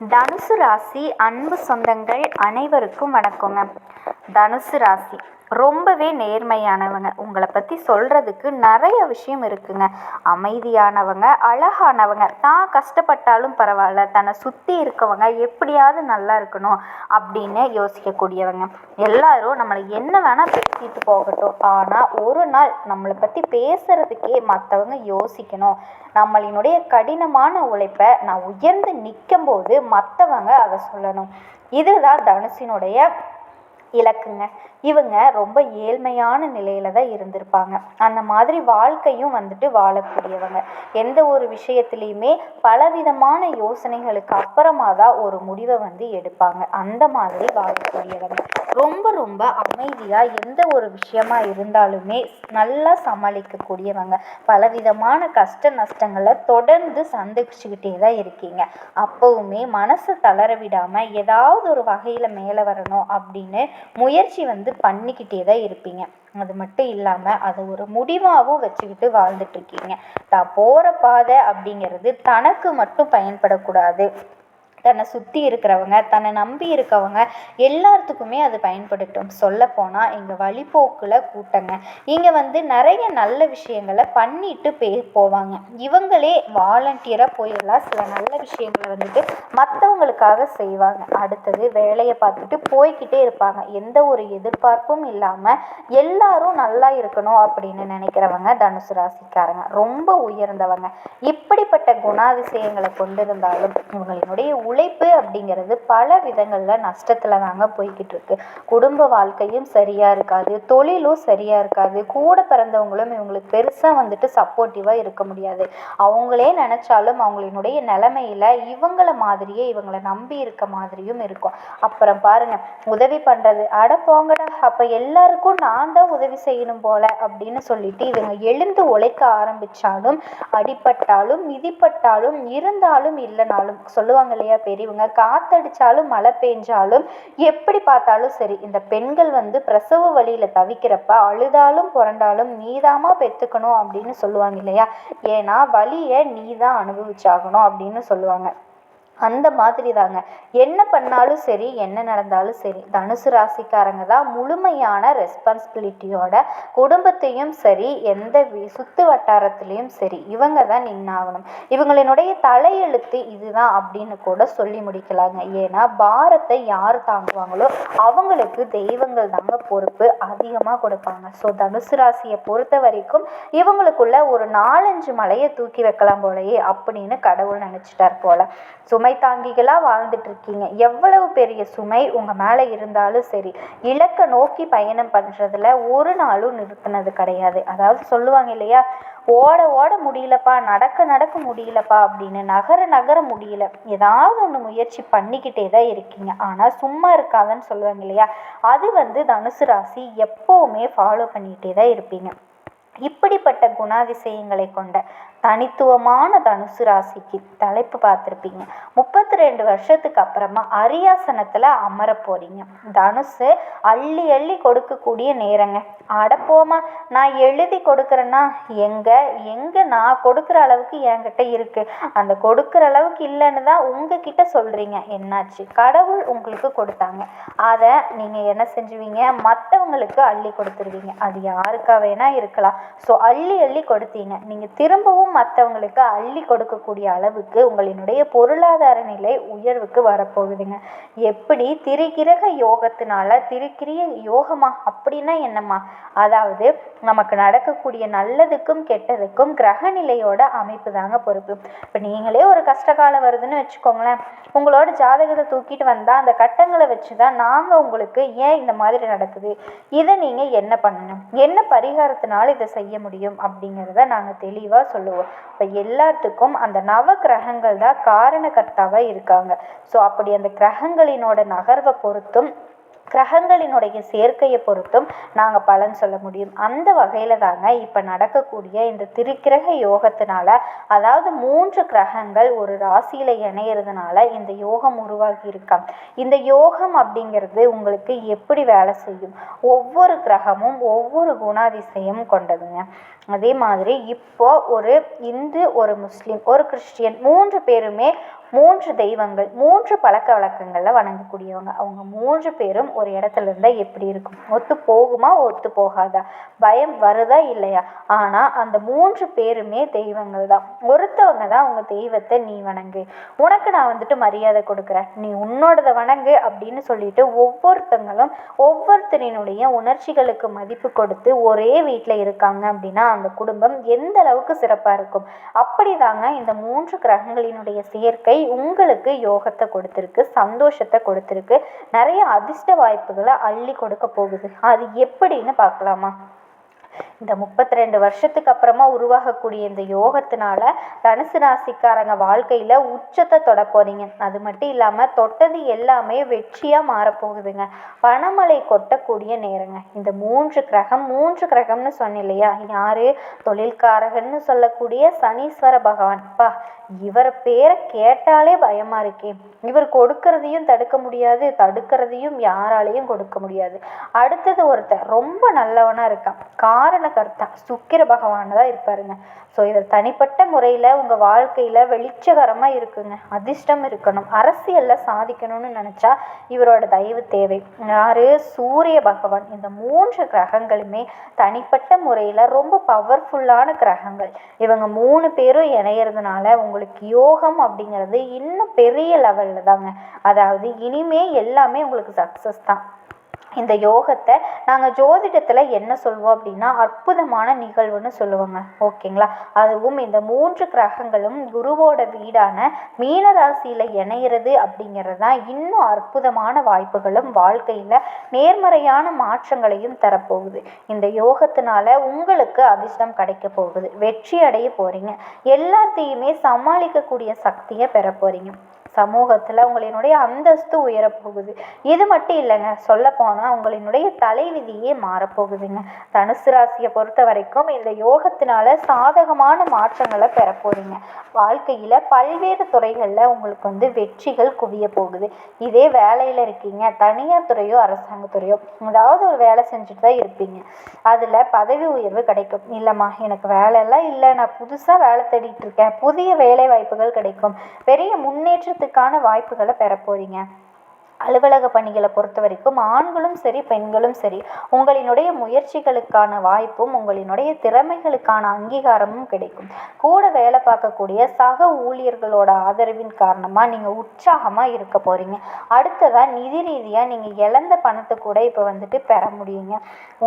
தனுசு ராசி அன்பு சொந்தங்கள் அனைவருக்கும் வணக்கங்க. தனுசு ராசி ரொம்பவே நேர்மையானவங்க. உங்களை பற்றி சொல்கிறதுக்கு நிறைய விஷயம் இருக்குங்க. அமைதியானவங்க, அழகானவங்க, தான் கஷ்டப்பட்டாலும் பரவாயில்ல, தன்னை சுற்றி இருக்கவங்க எப்படியாவது நல்லா இருக்கணும் அப்படின்னு யோசிக்கக்கூடியவங்க. எல்லாரும் நம்மளை என்ன வேணால் பேசிட்டு போகட்டும், ஆனால் ஒரு நாள் நம்மளை பற்றி பேசுகிறதுக்கே மற்றவங்க யோசிக்கணும். நம்மளினுடைய கடினமான உழைப்பை நான் உயர்ந்து நிற்கும் போது மற்றவங்க அதை சொல்லணும். இதுதான் தனுசினுடைய இலக்குங்க. இவங்க ரொம்ப ஏழ்மையான நிலையில தான் இருந்திருப்பாங்க. அந்த மாதிரி வாழ்க்கையும் வாழக்கூடியவங்க. எந்த ஒரு விஷயத்துலையுமே பலவிதமான யோசனைகளுக்கு அப்புறமா தான் ஒரு முடிவை எடுப்பாங்க. அந்த மாதிரி வாழக்கூடியவங்க. ரொம்ப ரொம்ப அமைதியாக எந்த ஒரு விஷயமா இருந்தாலுமே நல்லா சமாளிக்கக்கூடியவங்க. பலவிதமான கஷ்ட நஷ்டங்களை தொடர்ந்து சந்திச்சுக்கிட்டே தான் இருக்கீங்க. அப்போவுமே மனசை தளர விடாமல் ஏதாவது ஒரு வகையில் மேலே வரணும் அப்படின்னு முயற்சி பண்ணிக்கிட்டே தான் இருப்பீங்க. அது மட்டும் இல்லாமல் அதை ஒரு முடிவாகவும் வச்சுக்கிட்டு வாழ்ந்துட்டுருக்கீங்க. தான் போகிற பாதை அப்படிங்கிறது தனக்கு மட்டும் பயன்படக்கூடாது, தன்னை சுற்றி இருக்கிறவங்க, தன்னை நம்பி இருக்கவங்க எல்லாத்துக்குமே அது பயன்படுத்தும். சொல்லப்போனால் எங்கள் வழிபோக்கில் கூட்டங்க இங்கே நிறைய நல்ல விஷயங்களை பண்ணிட்டு போவாங்க. இவங்களே வாலண்டியராக போயிடலாம், சில நல்ல விஷயங்களை மற்றவங்களுக்காக செய்வாங்க. அடுத்தது வேலையை பார்த்துட்டு போய்கிட்டே இருப்பாங்க. எந்த ஒரு எதிர்பார்ப்பும் இல்லாமல் எல்லாரும் நல்லா இருக்கணும் அப்படின்னு நினைக்கிறவங்க தனுசு ராசிக்காரங்க. ரொம்ப உயர்ந்தவங்க. இப்படிப்பட்ட குணாதிசயங்களை கொண்டிருந்தாலும் இவங்களினுடைய உழைப்பு அப்படிங்கிறது பல விதங்களில் நஷ்டத்தில் தாங்க போய்கிட்டு இருக்கு. குடும்ப வாழ்க்கையும் சரியாக இருக்காது, தொழிலும் சரியாக இருக்காது. கூட பிறந்தவங்களும் இவங்களுக்கு பெருசாக சப்போர்ட்டிவாக இருக்க முடியாது. அவங்களே நினச்சாலும் அவங்களினுடைய நிலைமையில் இவங்களை மாதிரியே இவங்களை நம்பி இருக்க மாதிரியும் இருக்கும். அப்புறம் பாருங்க, உதவி பண்ணுறது, அட போங்கடா, அப்போ எல்லாருக்கும் நான் தான் உதவி செய்யணும் போல அப்படின்னு சொல்லிட்டு இவங்க எழுந்து உழைக்க ஆரம்பித்தாலும் அடிப்பட்டாலும் மிதிப்பட்டாலும் இருந்தாலும் இல்லைனாலும் சொல்லுவாங்க இல்லையா பெரியவங்க, காத்தடிச்சாலும் மழை பெஞ்சாலும் எப்படி பார்த்தாலும் சரி, இந்த பெண்கள் பிரசவ வலியில தவிக்கிறப்ப அழுதாலும் புரண்டாலும் நீதாமா பெத்துக்கணும் அப்படின்னு சொல்லுவாங்க இல்லையா. ஏன்னா வலியை நீதான் அனுபவிச்சாகணும் அப்படின்னு சொல்லுவாங்க. அந்த மாதிரி தாங்க என்ன பண்ணாலும் சரி, என்ன நடந்தாலும் சரி, தனுசு ராசிக்காரங்க தான் முழுமையான ரெஸ்பான்சிபிலிட்டியோட குடும்பத்தையும் சரி, எந்த சுத்து வட்டாரத்துலேயும் சரி இவங்க தான் நின்னாகணும். இவங்களினுடைய தலையெழுத்து இதுதான் அப்படின்னு கூட சொல்லி முடிக்கலாங்க. ஏன்னா பாரத்தை யார் தாங்குவாங்களோ அவங்களுக்கு தெய்வங்கள் தாங்க பொறுப்பு அதிகமாக கொடுப்பாங்க. ஸோ தனுசு ராசியை பொறுத்த வரைக்கும் இவங்களுக்குள்ள ஒரு 4-5 மலையை தூக்கி வைக்கலாம் போலயே அப்படின்னு கடவுள் நினைச்சிட்டார் போல. சுமை தாங்கிகளாக வாழ்ந்துட்டு இருக்கீங்க. எவ்வளவு பெரிய சுமை உங்கள் மேலே இருந்தாலும் சரி, இலக்கை நோக்கி பயணம் பண்ணுறதுல ஒரு நாளும் நிறுத்தினது கிடையாது. அதாவது சொல்லுவாங்க இல்லையா, ஓட ஓட முடியலப்பா, நடக்க முடியலப்பா அப்படின்னு, நகர முடியல, ஏதாவது ஒன்று முயற்சி பண்ணிக்கிட்டே தான் இருக்கீங்க. ஆனால் சும்மா இருக்காதுன்னு சொல்லுவாங்க இல்லையா, அது தனுசு ராசி எப்போவுமே ஃபாலோ பண்ணிகிட்டே தான் இருப்பீங்க. இப்படிப்பட்ட குணாதிசயங்களை கொண்ட தனித்துவமான தனுசு ராசிக்கு தலைப்பு பார்த்துருப்பீங்க. 32 வருஷத்துக்கு அப்புறமா அரியாசனத்தில் அமர போறீங்க. தனுசு அள்ளி அள்ளி கொடுக்கக்கூடிய நேரங்க. அடப்போமா, நான் எழுதி கொடுக்குறேன்னா எங்க நான் கொடுக்குற அளவுக்கு என்கிட்ட இருக்கு, அந்த கொடுக்குற அளவுக்கு இல்லைன்னு தான் உங்ககிட்ட சொல்றீங்க. என்னாச்சு, கடவுள் உங்களுக்கு கொடுத்தாங்க, அதை நீங்கள் என்ன செஞ்சுவீங்க, மற்றவங்களுக்கு அள்ளி கொடுத்துருவீங்க. அது யாருக்கா வேணா இருக்கலாம். ஸோ அள்ளி அள்ளி கொடுத்தீங்க, நீங்கள் திரும்பவும் மற்றவங்களுக்கு அள்ளி கொடுக்கக்கூடிய அளவுக்கு உங்களினுடைய பொருளாதார நிலை உயர்வுக்கு வரப்போகுதுங்க. எப்படி திரிகிரக யோகத்தினால, திரிகிரிய யோகமா அப்படின்னா என்னம்மா, அதாவது நமக்கு நடக்கக்கூடிய நல்லதுக்கும் கெட்டதுக்கும் கிரக நிலையோட அமைப்பு தாங்க பொறுப்பு. இப்போ நீங்களே ஒரு கஷ்டகாலம் வருதுன்னு வச்சுக்கோங்களேன், உங்களோட ஜாதகத்தை தூக்கிட்டு வந்தால் அந்த கட்டங்களை வச்சு தான் நாங்கள் உங்களுக்கு ஏன் இந்த மாதிரி நடக்குது, இதை நீங்கள் என்ன பண்ணணும், என்ன பரிகாரத்தினால இதை செய்ய முடியும் அப்படிங்கிறத நாங்கள் தெளிவாக சொல்லுவோம். இப்போ எல்லாத்துக்கும் அந்த நவ கிரகங்கள் தான் காரணகர்த்தாவாக இருக்காங்க. ஸோ அப்படி அந்த கிரகங்களினோட நகர்வை பொறுத்தும் கிரகங்களினுடைய சேர்க்கையை பொறுத்தும் நாங்கள் பலன் சொல்ல முடியும். அந்த வகையில் தாங்க இப்போ நடக்கக்கூடிய இந்த திரிக்கிரக யோகத்தினால, அதாவது 3 கிரகங்கள் ஒரு ராசியில் இணையிறதுனால இந்த யோகம் உருவாகி இருக்காங்க. இந்த யோகம் அப்படிங்கிறது உங்களுக்கு எப்படி வேலை செய்யும், ஒவ்வொரு கிரகமும் ஒவ்வொரு குணாதிசயம் கொண்டதுங்க. அதே மாதிரி இப்போ ஒரு இந்து, ஒரு முஸ்லீம், ஒரு கிறிஸ்டியன் 3 பேருமே 3 தெய்வங்கள், 3 பழக்க வழக்கங்களில் வணங்கக்கூடியவங்க. அவங்க 3 பேரும் ஒரு இடத்துல இருந்தால் எப்படி இருக்கும்? ஒத்து போகுமா, ஒத்து போகாதா, பயம் வருதா இல்லையா? ஆனால் அந்த 3 பேருமே தெய்வங்கள் தான். ஒருத்தவங்க தான் உங்கள் தெய்வத்தை நீ வணங்கு, உனக்கு நான் வந்துட்டு மரியாதை கொடுக்குறேன், நீ உன்னோடதை வணங்கு அப்படின்னு சொல்லிட்டு ஒவ்வொருத்தங்களும் ஒவ்வொருத்தரினுடைய உணர்ச்சிகளுக்கு மதிப்பு கொடுத்து ஒரே வீட்டில் இருக்காங்க அப்படின்னா அந்த குடும்பம் எந்த அளவுக்கு சிறப்பாக இருக்கும். அப்படிதாங்க இந்த 3 கிரகங்களினுடைய சேர்க்கை உங்களுக்கு யோகத்தை கொடுத்துருக்கு, சந்தோஷத்தை கொடுத்துருக்கு, நிறைய அதிர்ஷ்ட வாய்ப்புகளை அள்ளி கொடுக்க போகுது. அது எப்படின்னு பார்க்கலாமா? இந்த 32 வருஷத்துக்கு அப்புறமா உருவாகக்கூடிய இந்த யோகத்தினால தனுசு ராசிக்காரங்க வாழ்க்கையில் உச்சத்தை தொட போறீங்க. அது மட்டும் இல்லாமல் தொட்டது எல்லாமே வெற்றியாக மாறப்போகுதுங்க. பணமழை கொட்டக்கூடிய நேரங்க. இந்த 3 கிரகம்னு சொன்னேன் இல்லையா? யாரு? தொழில்காரகன்னு சொல்லக்கூடிய சனீஸ்வர பகவான். இவர் பேரை கேட்டாலே பயமா இருக்கே. இவர் கொடுக்கறதையும் தடுக்க முடியாது, தடுக்கிறதையும் யாராலையும் கொடுக்க முடியாது. அடுத்தது ஒருத்தர் ரொம்ப நல்லவனா இருக்கான், காரணகர்த்தா சுக்கிர பகவான் தான் இருப்பாருங்க. ஸோ இவர் தனிப்பட்ட முறையில் உங்கள் வாழ்க்கையில் வெளிச்சகரமாக இருக்குங்க. அதிர்ஷ்டம் இருக்கணும், அரசியலில் சாதிக்கணும்னு நினச்சா இவரோட தயவு தேவை. யாரு? சூரிய பகவான். இந்த 3 கிரகங்களுமே தனிப்பட்ட முறையில் ரொம்ப பவர்ஃபுல்லான கிரகங்கள். இவங்க 3 பேரும் இணையிறதுனால உங்களுக்கு யோகம் அப்படிங்கிறது இன்னும் பெரிய லெவலில் தாங்க. அதாவது இனிமே எல்லாமே உங்களுக்கு சக்ஸஸ் தான். இந்த யோகத்தை நாங்கள் ஜோதிடத்தில் என்ன சொல்வோம் அப்படின்னா அற்புதமான நிகழ்வுன்னு சொல்லுவோங்க. ஓகேங்களா? அதுவும் இந்த 3 கிரகங்களும் குருவோட வீடான மீனராசியில் இணையிறது அப்படிங்கிறது தான் இன்னும் அற்புதமான வாய்ப்புகளும் வாழ்க்கையில் நேர்மறையான மாற்றங்களையும் தரப்போகுது. இந்த யோகத்தினால உங்களுக்கு அதிர்ஷ்டம் கிடைக்க போகுது, வெற்றி அடைய போகிறீங்க, எல்லாத்தையுமே சமாளிக்கக்கூடிய சக்தியை பெற போகிறீங்க. சமூகத்தில் உங்களினுடைய அந்தஸ்து உயரப்போகுது. இது மட்டும் இல்லைங்க, சொல்ல போனால் உங்களினுடைய தலைவிதியே மாறப்போகுதுங்க. தனுசு ராசியை பொறுத்த வரைக்கும் இந்த யோகத்தினால சாதகமான மாற்றங்களை பெற போறீங்க. வாழ்க்கையில் பல்வேறு துறைகளில் உங்களுக்கு வெற்றிகள் குவிய போகுது. இதே வேலையில் இருக்கீங்க, தனியார் துறையோ அரசாங்கத்துறையோ ஏதாவது ஒரு வேலை செஞ்சுட்டு தான் இருப்பீங்க, அதில் பதவி உயர்வு கிடைக்கும். இல்லைம்மா எனக்கு வேலையெல்லாம் இல்லை, நான் புதுசாக வேலை தேடிட்டு இருக்கேன், புதிய வேலை வாய்ப்புகள் கிடைக்கும், பெரிய முன்னேற்றத்துக்கான வாய்ப்புகளை பெற போறீங்க. அலுவலக பணிகளை பொறுத்த வரைக்கும் ஆண்களும் சரி பெண்களும் சரி உங்களினுடைய முயற்சிகளுக்கான வாய்ப்பும் உங்களினுடைய திறமைகளுக்கான அங்கீகாரமும் கிடைக்கும். கூட வேலை பார்க்கக்கூடிய சக ஊழியர்களோட ஆதரவின் காரணமாக நீங்கள் உற்சாகமாக இருக்க போகிறீங்க. அடுத்ததாக நிதி ரீதியாக நீங்கள் இழந்த பணத்தை கூட இப்போ பெற முடியுங்க.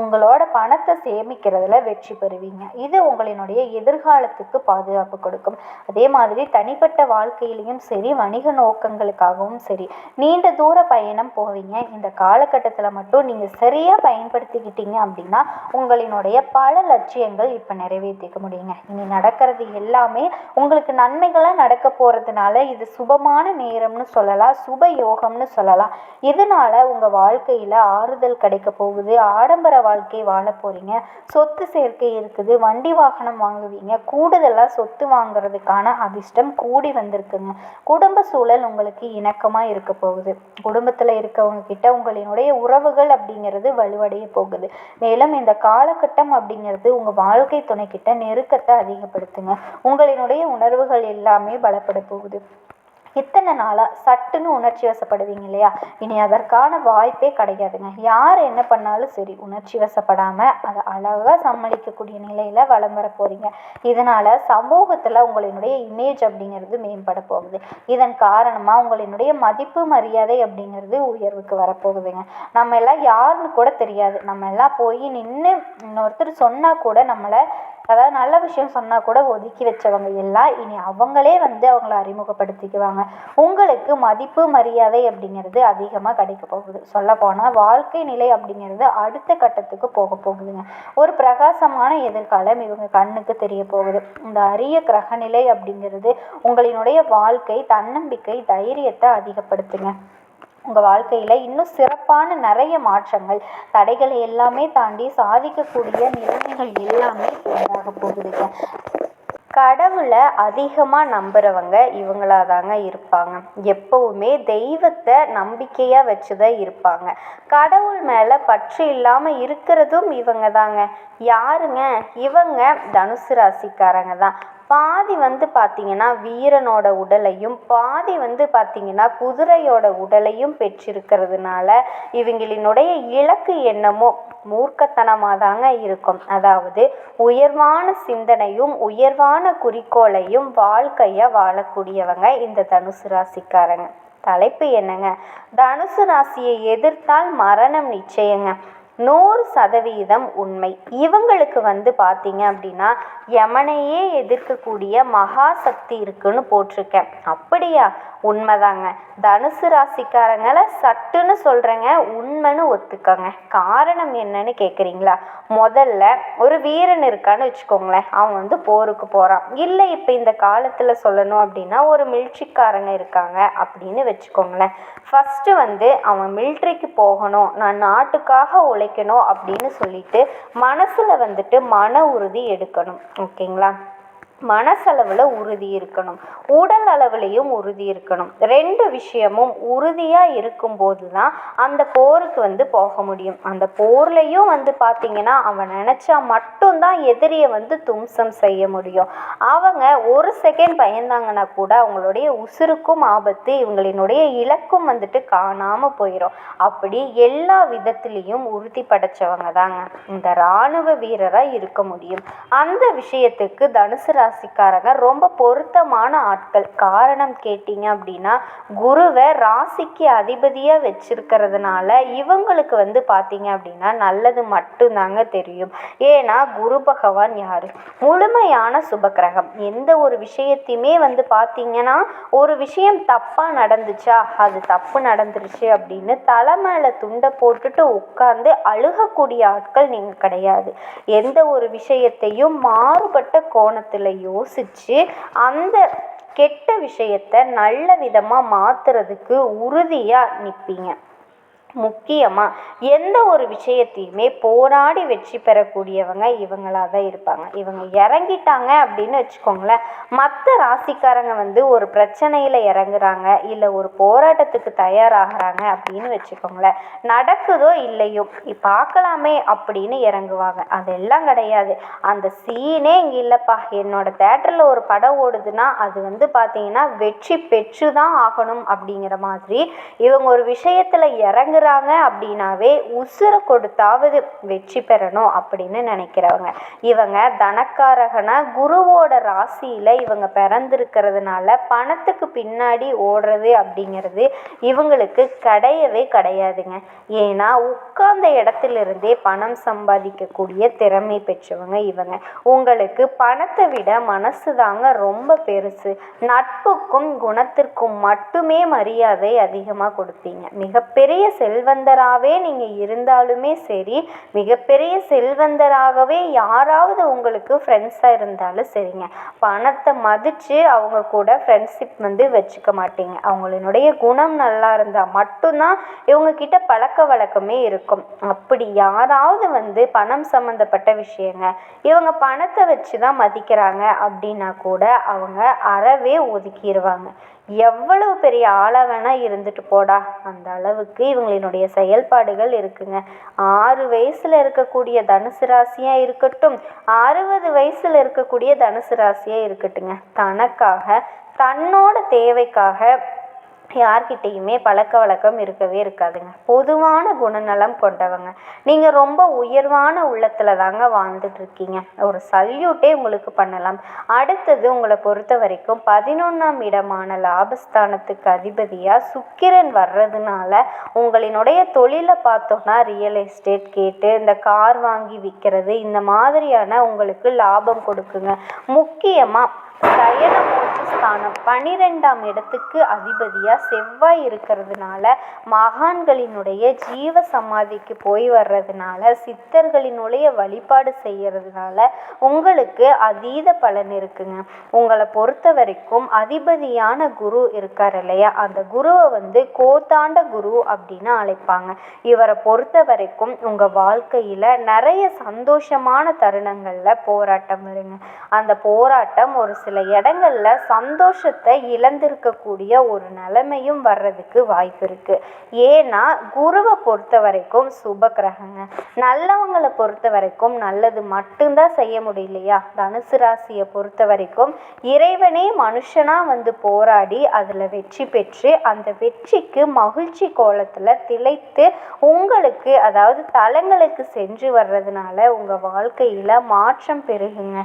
உங்களோட பணத்தை சேமிக்கிறதுல வெற்றி பெறுவீங்க. இது உங்களினுடைய எதிர்காலத்துக்கு பாதுகாப்பு கொடுக்கும். அதே மாதிரி தனிப்பட்ட வாழ்க்கையிலையும் சரி வணிக நோக்கங்களுக்காகவும் சரி நீண்ட தூர பயணம் போவீங்க. இந்த காலகட்டத்தில் மட்டும் நீங்கள் சரியாக பயன்படுத்திக்கிட்டீங்க அப்படின்னா உங்களினுடைய பல லட்சியங்கள் இப்போ நிறைவேற்றிக்க முடியுங்க. இனி நடக்கிறது எல்லாமே உங்களுக்கு நன்மைகளாக நடக்க போகிறதுனால இது சுபமான நேரம்னு சொல்லலாம், சுப யோகம்னு சொல்லலாம். இதனால உங்கள் வாழ்க்கையில் ஆறுதல் கிடைக்க போகுது, ஆடம்பர வாழ்க்கை வாழ போகிறீங்க, சொத்து சேர்க்கை இருக்குது, வண்டி வாகனம் வாங்குவீங்க, கூடுதலாக சொத்து வாங்குறதுக்கான அதிர்ஷ்டம் கூடி வந்திருக்குங்க. குடும்ப சூழல் உங்களுக்கு இணக்கமாக இருக்க போகுது. குடும்பத்தில் இருக்கவங்க கிட்ட உங்களினுடைய உறவுகள் அப்படிங்கிறது வலுவடைய போகுது. மேலும் இந்த காலகட்டம் அப்படிங்கிறது உங்கள் வாழ்க்கை துணைக்கிட்ட நெருக்கத்தை அதிகப்படுத்துங்க. உங்களினுடைய உணர்வுகள் எல்லாமே பலப்பட போகுது. இத்தனை நாளாக சட்டுன்னு உணர்ச்சி வசப்படுவீங்க இல்லையா? இனி அதற்கான வாய்ப்பே கிடையாதுங்க. யார் என்ன பண்ணாலும் சரி உணர்ச்சி வசப்படாமல் அதை அழகாக சமாளிக்கக்கூடிய நிலையில் வலம் வர போகிறீங்க. இதனால் சமூகத்தில் உங்களினுடைய இமேஜ் அப்படிங்கிறது மேம்பட போகுது. இதன் காரணமாக உங்களினுடைய மதிப்பு மரியாதை அப்படிங்கிறது உயர்வுக்கு வரப்போகுதுங்க. நம்ம எல்லாம் யாருன்னு கூட தெரியாது, நம்ம எல்லாம் போய் நின்று இன்னொருத்தர் சொன்னால் கூட நம்மளை அதாவது நல்ல விஷயம் சொன்னால் கூட ஒதுக்கி வச்சவங்க எல்லாம் இனி அவங்களே அவங்கள அறிமுகப்படுத்திக்குவாங்க. உங்களுக்கு மதிப்பு மரியாதை அப்படிங்கிறது அதிகமாக கிடைக்க போகுது. சொல்லப்போனால் வாழ்க்கை நிலை அப்படிங்கிறது அடுத்த கட்டத்துக்கு போக போகுதுங்க. ஒரு பிரகாசமான எதிர்காலம் இவங்க கண்ணுக்கு தெரிய போகுது. இந்த அரிய கிரகநிலை அப்படிங்கிறது உங்களினுடைய வாழ்க்கை தன்னம்பிக்கை தைரியத்தை அதிகப்படுத்துங்க. உங்கள் வாழ்க்கையில் இன்னும் சிறப்பான நிறைய மாற்றங்கள் தடைகளை எல்லாமே தாண்டி சாதிக்கக்கூடிய நிலைமைகள் எல்லாமே உண்டாக போகுதுங்க. கடவுளை அதிகமாக நம்புகிறவங்க இவங்களாக தாங்க இருப்பாங்க. எப்போவுமே தெய்வத்தை நம்பிக்கையாக வச்சு தான் இருப்பாங்க. கடவுள் மேலே பற்று இல்லாமல் இருக்கிறதும் இவங்க தாங்க. யாருங்க? இவங்க தனுசு ராசிக்காரங்க தான். பாதி வந்து பார்த்திங்கன்னா வீரனோட உடலையும் பாதி வந்து பார்த்திங்கன்னா குதிரையோட உடலையும் பெற்றிருக்கிறதுனால இவங்களினுடைய இலக்கு என்னமோ மூர்க்கத்தனமாக தாங்க இருக்கும். அதாவது உயர்வான சிந்தனையும் உயர்வான குறிக்கோளையும் வாழ்க்கையை வாழக்கூடியவங்க இந்த தனுசு ராசிக்காரங்க. தலைப்பு என்னங்க? தனுசு ராசியை எதிர்த்தால் மரணம் நிச்சயங்க. 100% உண்மை. இவங்களுக்கு வந்து பார்த்தீங்க அப்படின்னா யமனையே எதிர்க்கக்கூடிய மகாசக்தி இருக்குன்னு போட்டிருக்கேன். அப்படியா? உண்மைதாங்க. தனுசு ராசிக்காரங்களை சட்டுன்னு சொல்கிறேங்க, உண்மைன்னு ஒத்துக்கங்க. காரணம் என்னன்னு கேட்குறீங்களா? முதல்ல ஒரு வீரன் இருக்கான்னு வச்சுக்கோங்களேன். அவன் வந்து போருக்கு போகிறான். இல்லை இப்போ இந்த காலத்தில் சொல்லணும் அப்படின்னா ஒரு மிலிட்ரிக்காரங்க இருக்காங்க அப்படின்னு வச்சுக்கோங்களேன். ஃபஸ்ட்டு வந்து அவன் மிலிட்ரிக்கு போகணும், நான் நாட்டுக்காக உழைக்கணும் அப்படின்னு சொல்லிட்டு மனசில் வந்துட்டு மன உறுதி எடுக்கணும். ஓகேங்களா? மனசளவில் உறுதி இருக்கணும், உடல் அளவுலேயும் உறுதி இருக்கணும். 2 விஷயமும் உறுதியாக இருக்கும்போது தான் அந்த போருக்கு வந்து போக முடியும். அந்த போர்லையும் வந்து பார்த்திங்கன்னா அவன் நினச்சா மட்டும்தான் எதிரியை வந்து தும்சம் செய்ய முடியும். அவங்க ஒரு செகண்ட் பயந்தாங்கன்னா கூட அவங்களுடைய உசுருக்கும் ஆபத்து, இவங்களினுடைய இலக்கும் வந்துட்டு காணாமல் போயிடும். அப்படி எல்லா விதத்துலேயும் உறுதி படைச்சவங்க தாங்க இந்த இராணுவ வீரராக இருக்க முடியும். அந்த விஷயத்துக்கு தனுசு ராசிக்காரங்க ரொம்ப பொருத்தமான ஆட்கள். காரணம் கேட்டிங்க அப்படின்னா குருவை ராசிக்கு அதிபதியாக வச்சிருக்கிறதுனால இவங்களுக்கு வந்து பார்த்தீங்க அப்படின்னா நல்லது மட்டும்தாங்க தெரியும். ஏன்னா குரு பகவான் யார்? முழுமையான சுபக்கிரகம். எந்த ஒரு விஷயத்தையுமே வந்து பார்த்தீங்கன்னா ஒரு விஷயம் தப்பாக நடந்துச்சா, அது தப்பு நடந்துருச்சு அப்படின்னு தலை மேலே துண்டை போட்டுட்டு உட்கார்ந்து அழுகக்கூடிய ஆட்கள் நீங்கள் கிடையாது. எந்த ஒரு விஷயத்தையும் மாறுபட்ட கோணத்தில் யோசிச்சு அந்த கெட்ட விஷயத்தை நல்ல விதமாக மாற்றுறதுக்கு உறுதியாக நிற்பீங்க. முக்கியமாக எந்த ஒரு விஷயத்தையுமே போராடி வெற்றி பெறக்கூடியவங்க இவங்களாக தான் இருப்பாங்க. இவங்க இறங்கிட்டாங்க அப்படின்னு வச்சுக்கோங்களேன். மற்ற ராசிக்காரங்க வந்து ஒரு பிரச்சனையில் இறங்குறாங்க, இல்லை ஒரு போராட்டத்துக்கு தயாராகிறாங்க அப்படின்னு வச்சுக்கோங்களேன். நடக்குதோ இல்லையோ பார்க்கலாமே அப்படின்னு இறங்குவாங்க. அதெல்லாம் கிடையாது. அந்த சீனே இங்கே இல்லைப்பா, என்னோட தேட்டரில் ஒரு படம் ஓடுதுன்னா அது வந்து பார்த்தீங்கன்னா வெற்றி பெற்று தான் ஆகணும் அப்படிங்கிற மாதிரி இவங்க ஒரு விஷயத்தில் இறங்குற அப்படின்னாவே உசுர கொடுத்தாவது வெற்றி பெறணும் அப்படின்னு நினைக்கிறவங்க. இவங்க தனக்காரகனா குருவோட ராசியில இவங்க பிறந்திருக்கிறதுனால பணத்துக்கு பின்னாடி ஓடுறது அப்படிங்கிறது இவங்களுக்கு கிடையவே கிடையாதுங்க. ஏன்னா உட்கார்ந்த இடத்திலிருந்தே பணம் சம்பாதிக்கக்கூடிய திறமை பெற்றவங்க இவங்க. உங்களுக்கு பணத்தை விட மனசு தாங்க ரொம்ப பெருசு. நட்புக்கும் குணத்திற்கும் மட்டுமே மரியாதை அதிகமாக கொடுப்பீங்க. மிகப்பெரிய செல்வந்தராகவே நீங்கள் இருந்தாலுமே சரி, மிகப்பெரிய செல்வந்தராகவே யாராவது உங்களுக்கு ஃப்ரெண்ட்ஸாக இருந்தாலும் சரிங்க, பணத்தை மதித்து அவங்க கூட ஃப்ரெண்ட்ஷிப் வந்து வச்சுக்க மாட்டீங்க. அவங்களுடைய குணம் நல்லா இருந்தால் மட்டும்தான் இவங்கக்கிட்ட பழக்க வழக்கமே இருக்கும். அப்படி யாராவது வந்து பணம் சம்மந்தப்பட்ட விஷயங்க இவங்க பணத்தை வச்சு தான் மதிக்கிறாங்க அப்படின்னா கூட அவங்க அறவே ஒதுக்கிடுவாங்க. எவ்வளவு பெரிய ஆளாக வேணால் இருந்துட்டு போடா, அந்த அளவுக்கு இவங்களினுடைய செயல்பாடுகள் இருக்குங்க. 6 வயசில் இருக்கக்கூடிய தனுசு ராசியாக இருக்கட்டும், 60 வயசில் இருக்கக்கூடிய தனுசு ராசியாக இருக்கட்டுங்க, தனக்காக தன்னோட தேவைக்காக யார்கிட்டையுமே பழக்க வழக்கம் இருக்கவே இருக்காதுங்க. பொதுவான குணநலம் கொண்டவங்க. நீங்கள் ரொம்ப உயர்வான உள்ளத்தில் தாங்க வாழ்ந்துட்டுருக்கீங்க. ஒரு சல்யூட்டே உங்களுக்கு பண்ணலாம். அடுத்தது உங்களை பொறுத்த வரைக்கும் 11ஆம் இடமான லாபஸ்தானத்துக்கு அதிபதியாக சுக்கிரன் வர்றதுனால உங்களினுடைய தொழிலை பார்த்தோன்னா ரியல் எஸ்டேட் கேட்டு இந்த கார் வாங்கி விற்கிறது இந்த மாதிரியான உங்களுக்கு லாபம் கொடுக்குங்க. முக்கியமாக சயனமோட்ச ஸ்தானம் 12ஆம் இடத்துக்கு அதிபதியாக செவ்வாய் இருக்கிறதுனால மகான்களினுடைய ஜீவ சமாதிக்கு போய் வர்றதுனால சித்தர்களினுடைய வழிபாடு செய்கிறதுனால உங்களுக்கு அதீத பலன் இருக்குங்க. உங்களை பொறுத்த வரைக்கும் அதிபதியான குரு இருக்கார் இல்லையா, அந்த குருவை வந்து கோத்தாண்ட குரு அப்படின்னு அழைப்பாங்க. இவரை பொறுத்த வரைக்கும் உங்கள் வாழ்க்கையில் நிறைய சந்தோஷமான தருணங்களில் போராட்டம் வருங்க. அந்த போராட்டம் ஒரு சில சில இடங்கள்ல சந்தோஷத்தை இழந்திருக்கக்கூடிய ஒரு நிலைமையும் வர்றதுக்கு வாய்ப்பு இருக்குது. ஏன்னா குருவை பொறுத்த வரைக்கும் சுப கிரகங்க. நல்லவங்களை பொறுத்த வரைக்கும் நல்லது மட்டும்தான் செய்ய முடியலையா? தனுசு ராசியை பொறுத்த வரைக்கும் இறைவனே மனுஷனாக வந்து போராடி அதில் வெற்றி பெற்று அந்த வெற்றிக்கு மகிழ்ச்சி கோலத்தில் திளைத்து உங்களுக்கு, அதாவது தலங்களுக்கு சென்று வர்றதுனால உங்கள் வாழ்க்கையில் மாற்றம் பெருகுங்க.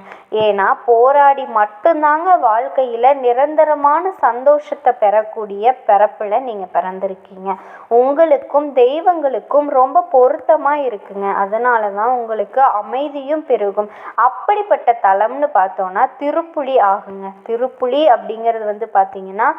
ஏன்னா போராடி மட்டும்தாங்க வாழ்க்கையில் நிரந்தரமான சந்தோஷத்தை பெறக்கூடிய பிறப்பில் நீங்கள் பிறந்திருக்கீங்க. உங்களுக்கும் தெய்வங்களுக்கும் ரொம்ப பொருத்தமாக இருக்குங்க. அதனால தான் உங்களுக்கு அமைதியும் பெருகும். அப்படிப்பட்ட தலம்னு பார்த்தோன்னா திருப்புலி ஆகுங்க. திருப்புலி அப்படிங்கிறது வந்து பார்த்தீங்கன்னா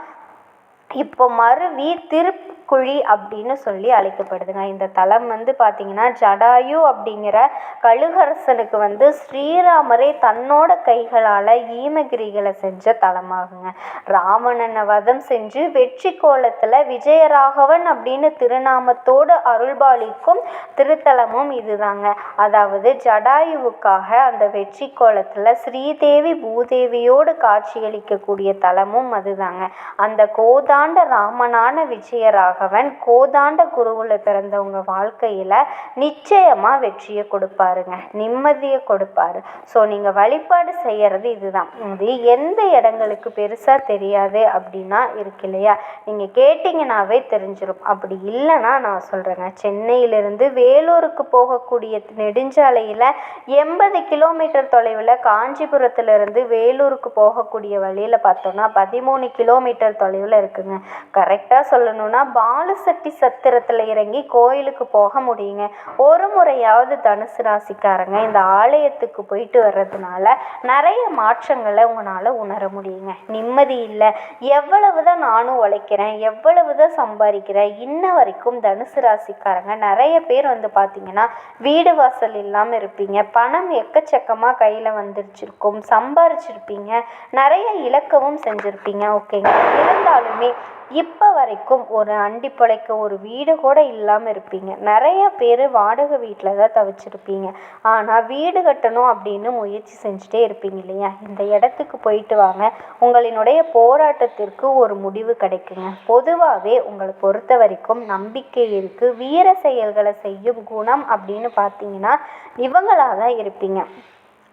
இப்போ மருவி திருப்புக்குழி அப்படின்னு சொல்லி அழைக்கப்படுதுங்க. இந்த தலம் வந்து பார்த்தீங்கன்னா ஜடாயு அப்படிங்கிற கழுகரசனுக்கு வந்து ஸ்ரீராமரே தன்னோட கைகளால் ஈமகிரிகளை செஞ்ச தலமாகுங்க. ராவணனை வதம் செஞ்சு வெற்றி கோலத்தில் விஜயராகவன் அப்படின்னு திருநாமத்தோடு அருள்பாலிக்கும் திருத்தலமும் இதுதாங்க. அதாவது ஜடாயுவுக்காக அந்த வெற்றி கோலத்தில் ஸ்ரீதேவி பூதேவியோடு காட்சியளிக்கக்கூடிய தலமும் அதுதாங்க. அந்த கோதாண்ட ராமனான விஜயராகவன் கோதாண்ட குருவில் பிறந்தவங்க வாழ்க்கையில் நிச்சயமாக வெற்றியை கொடுப்பாருங்க, நிம்மதியை கொடுப்பாரு. ஸோ நீங்கள் வழிபாடு செய்கிறது இதுதான். இது எந்த இடங்களுக்கு பெருசாக தெரியாது அப்படின்னா இருக்கு இல்லையா? நீங்கள் கேட்டிங்கனாவே தெரிஞ்சிடும். அப்படி இல்லைன்னா நான் சொல்கிறேங்க. சென்னையிலிருந்து வேலூருக்கு போகக்கூடிய நெடுஞ்சாலையில் 80 கிலோமீட்டர் தொலைவில், காஞ்சிபுரத்திலிருந்து வேலூருக்கு போகக்கூடிய வழியில் பார்த்தோன்னா 13 கிலோமீட்டர் தொலைவில் இருக்குங்க. கரெக்டாக சொல்லணும்னா பாலுசட்டி சத்திரத்தில் இறங்கி கோயிலுக்கு போக முடியுங்க. ஒரு முறையாவது தனுசு ராசிக்காரங்க இந்த ஆலயத்துக்கு போயிட்டு வர்றதுனால நிறைய மாற்றங்களை உங்களால் உணர முடியுங்க. நிம்மதி இல்லை, எவ்வளவு தான் நானும் உழைக்கிறேன், எவ்வளவு தான் சம்பாதிக்கிறேன், இன்ன வரைக்கும் தனுசு ராசிக்காரங்க நிறைய பேர் வந்து பார்த்தீங்கன்னா வீடு வாசல் இல்லாமல் இருப்பீங்க. பணம் எக்கச்சக்கமாக கையில் வந்துருச்சிருக்கும், சம்பாரிச்சிருப்பீங்க, நிறைய இழக்கவும் செஞ்சுருப்பீங்க. ஓகேங்க. இருந்தாலுமே இப்போ வரைக்கும் ஒரு அண்டி பிழைக்க ஒரு வீடு கூட இல்லாமல் இருப்பீங்க. நிறைய பேர் வாடகை வீட்டில் தான் தவிச்சிருப்பீங்க. ஆனால் வீடு கட்டணும் அப்படின்னு முயற்சி செஞ்சுட்டே இருப்பீங்க இல்லையா? இந்த இடத்துக்கு போயிட்டு வாங்க, உங்களினுடைய போராட்டத்திற்கு ஒரு முடிவு கிடைக்குங்க. பொதுவாகவே உங்களை பொறுத்த வரைக்கும் நம்பிக்கை இருக்குது. வீர செயல்களை செய்யும் குணம் அப்படின்னு பார்த்தீங்கன்னா இவங்களாக தான் இருப்பீங்க.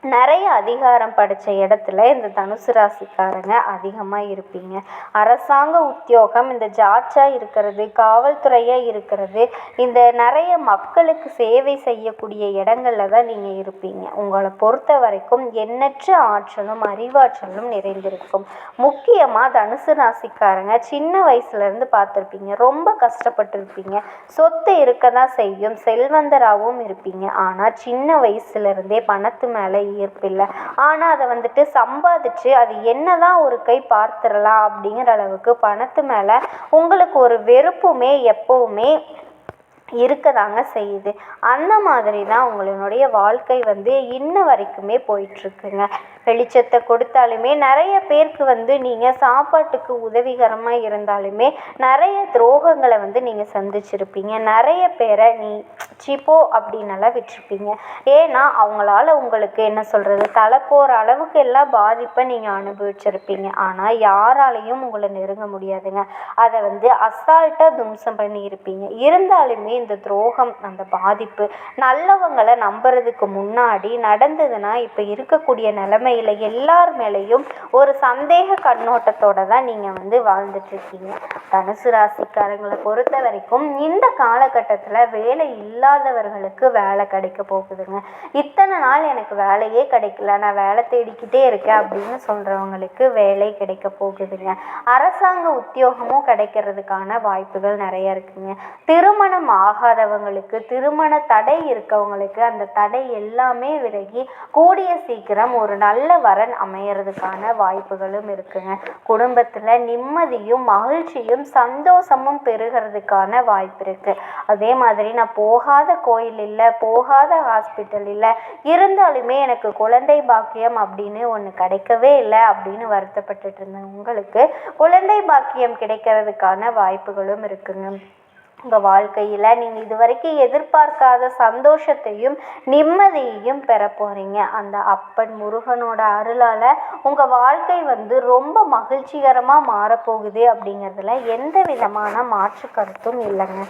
நிறைய அதிகாரம் படைத்த இடத்துல இந்த தனுசு ராசிக்காரங்க அதிகமாக இருப்பீங்க. அரசாங்க உத்தியோகம், இந்த ஜாட்சாக இருக்கிறது, காவல்துறையாக இருக்கிறது, இந்த நிறைய மக்களுக்கு சேவை செய்யக்கூடிய இடங்களில் தான் நீங்கள் இருப்பீங்க. உங்களை பொறுத்த வரைக்கும் எண்ணற்ற ஆற்றலும் அறிவாற்றலும் நிறைந்திருக்கும். முக்கியமாக தனுசு ராசிக்காரங்க சின்ன வயசுலேருந்து பார்த்துருப்பீங்க, ரொம்ப கஷ்டப்பட்டுருப்பீங்க. சொத்து இருக்க தான் செய்யும், செல்வந்தராகவும் இருப்பீங்க. ஆனால் சின்ன வயசுலேருந்தே பணத்து மேலே ஈர்ப்பில்லை. ஆனால் அதை வந்துட்டு சம்பாதிச்சு அது என்னதான் ஒரு கை பார்த்துடலாம் அப்படிங்கிற அளவுக்கு பணத்து மேலே உங்களுக்கு ஒரு வெறுப்புமே எப்போவுமே இருக்கதாங்க செய்யுது. அந்த மாதிரி தான் உங்களுடைய வாழ்க்கை வந்து இன்ன வரைக்குமே போயிட்டுருக்குங்க. வெளிச்சத்தை கொடுத்தாலுமே நிறைய பேருக்கு வந்து நீங்கள் சாப்பாட்டுக்கு உதவிகரமாக இருந்தாலுமே நிறைய துரோகங்களை வந்து நீங்கள் சந்திச்சிருப்பீங்க. நிறைய பேரை நீ சிப்போ அப்படின்னெல்லாம் விட்டுருப்பீங்க. ஏன்னா அவங்களால உங்களுக்கு என்ன சொல்கிறது, தலை போகிற அளவுக்கு எல்லாம் பாதிப்பை நீங்கள் அனுபவிச்சிருப்பீங்க. ஆனால் யாராலையும் உங்களை நெருங்க முடியாதுங்க. அதை வந்து அசால்ட்டாக தும்சம் பண்ணியிருப்பீங்க. இருந்தாலுமே இந்த துரோகம், அந்த பாதிப்பு நல்லவங்களை நம்புறதுக்கு முன்னாடி நடந்ததுன்னா இப்போ இருக்கக்கூடிய நிலைமையில் எல்லார் மேலேயும் ஒரு சந்தேக கண்ணோட்டத்தோட தான் நீங்கள் வந்து வாழ்ந்துட்டுருக்கீங்க. தனுசு ராசிக்காரங்களை பொறுத்த வரைக்கும் இந்த காலகட்டத்தில் வேலை இல்லாதவர்களுக்கு வேலை கிடைக்க போகுதுங்க. இத்தனை நாள் எனக்கு வேலையே கிடைக்கல, நான் வேலை தேடிக்கிட்டே இருக்கேன் அப்படின்னு சொல்கிறவங்களுக்கு வேலை கிடைக்க போகுதுங்க. அரசாங்க உத்தியோகமும் கிடைக்கிறதுக்கான வாய்ப்புகள் நிறைய இருக்குங்க. திருமணம் ஆகாதவங்களுக்கு, திருமண தடை இருக்கவங்களுக்கு அந்த தடை எல்லாமே விலகி கூடிய சீக்கிரம் ஒரு நல்ல வரன் அமையறதுக்கான வாய்ப்புகளும் இருக்குங்க. குடும்பத்தில் நிம்மதியும் மகிழ்ச்சியும் சந்தோஷமும் பெருகிறதுக்கான வாய்ப்பு இருக்குது. அதே மாதிரி நான் போகாத கோயில் இல்லை, போகாத ஹாஸ்பிட்டல் இல்லை, இருந்தாலுமே எனக்கு குழந்தை பாக்கியம் அப்படின்னு ஒன்று கிடைக்கவே இல்லை அப்படின்னு வருத்தப்பட்டுட்டு இருந்தேன். உங்களுக்கு குழந்தை பாக்கியம் கிடைக்கிறதுக்கான வாய்ப்புகளும் இருக்குங்க. உங்கள் வாழ்க்கையில் நீங்கள் இதுவரைக்கும் எதிர்பார்க்காத சந்தோஷத்தையும் நிம்மதியையும் பெற போகிறீங்க. அந்த அப்பன் முருகனோட அருளால் உங்கள் வாழ்க்கை வந்து ரொம்ப மகிழ்ச்சிகரமாக மாறப்போகுது அப்படிங்கிறதுல எந்த விதமான மாற்று கருத்தும் இல்லைங்க.